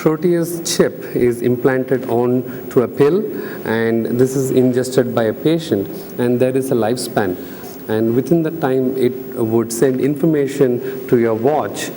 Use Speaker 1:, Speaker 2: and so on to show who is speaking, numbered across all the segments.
Speaker 1: Proteus chip is implanted onto a pill, and this is ingested by a patient, and there is a lifespan. And within that time, it would send information to your watch,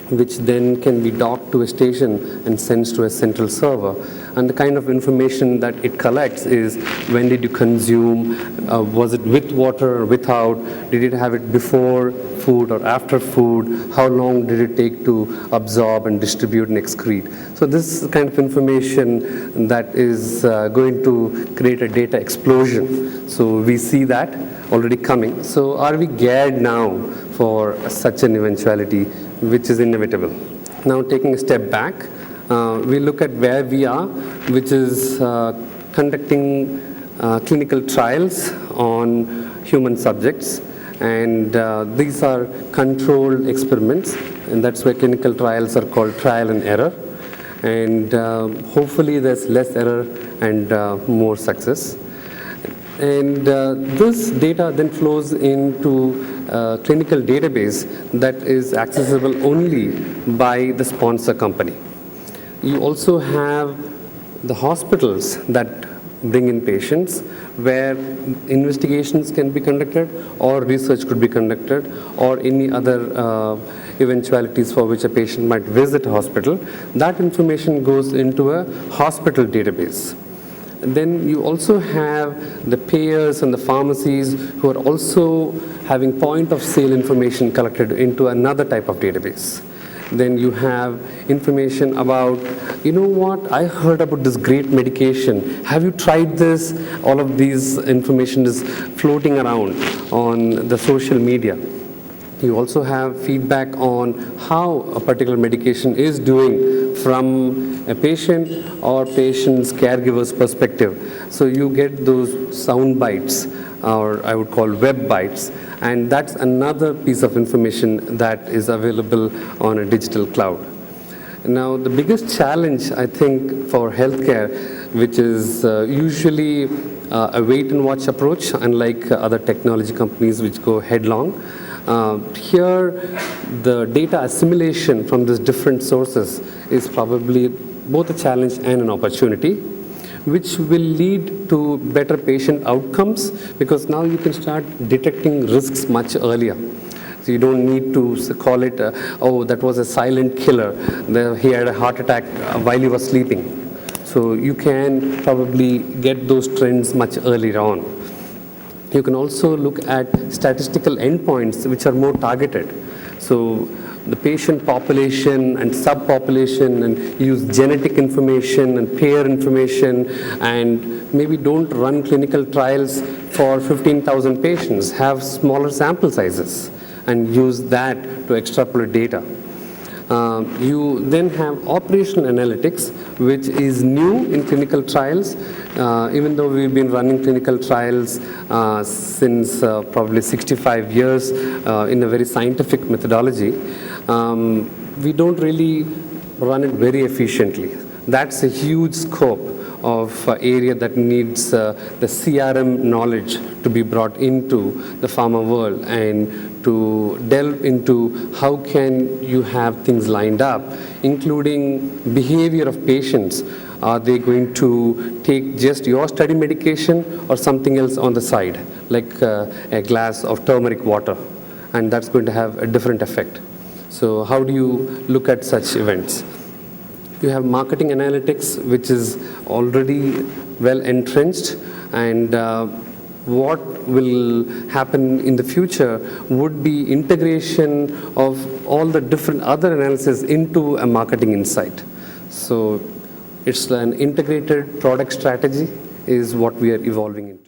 Speaker 1: which then can be docked to a station and sends to a central server. And the kind of information that it collects is, when did you consume, was it with water or without, did it have it before food or after food, how long did it take to absorb and distribute and excrete. So this is kind of information that is going to create a data explosion. So we see that already coming. So are we geared now for such an eventuality, which is inevitable? Now, taking a step back, we look at where we are, which is conducting clinical trials on human subjects. And these are controlled experiments, and that's why clinical trials are called trial and error. And hopefully there's less error and more success. And this data then flows into a clinical database that is accessible only by the sponsor company. You also have the hospitals that bring in patients, where investigations can be conducted or research could be conducted, or any other eventualities for which a patient might visit a hospital. That information goes into a hospital database. And then you also have the payers and the pharmacies who are also having point of sale information collected into another type of database. Then you have information about, you know what, I heard about this great medication. Have you tried this? All of these information is floating around on the social media. You also have feedback on how a particular medication is doing from a patient or patient's caregiver's perspective. So you get those sound bites, or I would call web bites, and that's another piece of information that is available on a digital cloud. Now, the biggest challenge, I think, for healthcare, which is usually a wait and watch approach, unlike other technology companies which go headlong. Here, the data assimilation from these different sources is probably both a challenge and an opportunity, which will lead to better patient outcomes, because now you can start detecting risks much earlier. So you don't need to call it, oh, that was a silent killer. He had a heart attack while he was sleeping. So you can probably get those trends much earlier on. You can also look at statistical endpoints which are more targeted. So the patient population and subpopulation, and use genetic information and payer information, and maybe don't run clinical trials for 15,000 patients, have smaller sample sizes and use that to extrapolate data. You then have operational analytics, which is new in clinical trials. Even though we've been running clinical trials since probably 65 years in a very scientific methodology, we don't really run it very efficiently. That's a huge scope of area that needs the CRM knowledge to be brought into the pharma world, and to delve into how can you have things lined up, including behavior of patients. Are they going to take just your study medication or something else on the side, like a glass of turmeric water, and that's going to have a different effect. So how do you look at such events? You have marketing analytics, which is already well entrenched, and what will happen in the future would be integration of all the different other analysis into a marketing insight. So it's an integrated product strategy is what we are evolving into.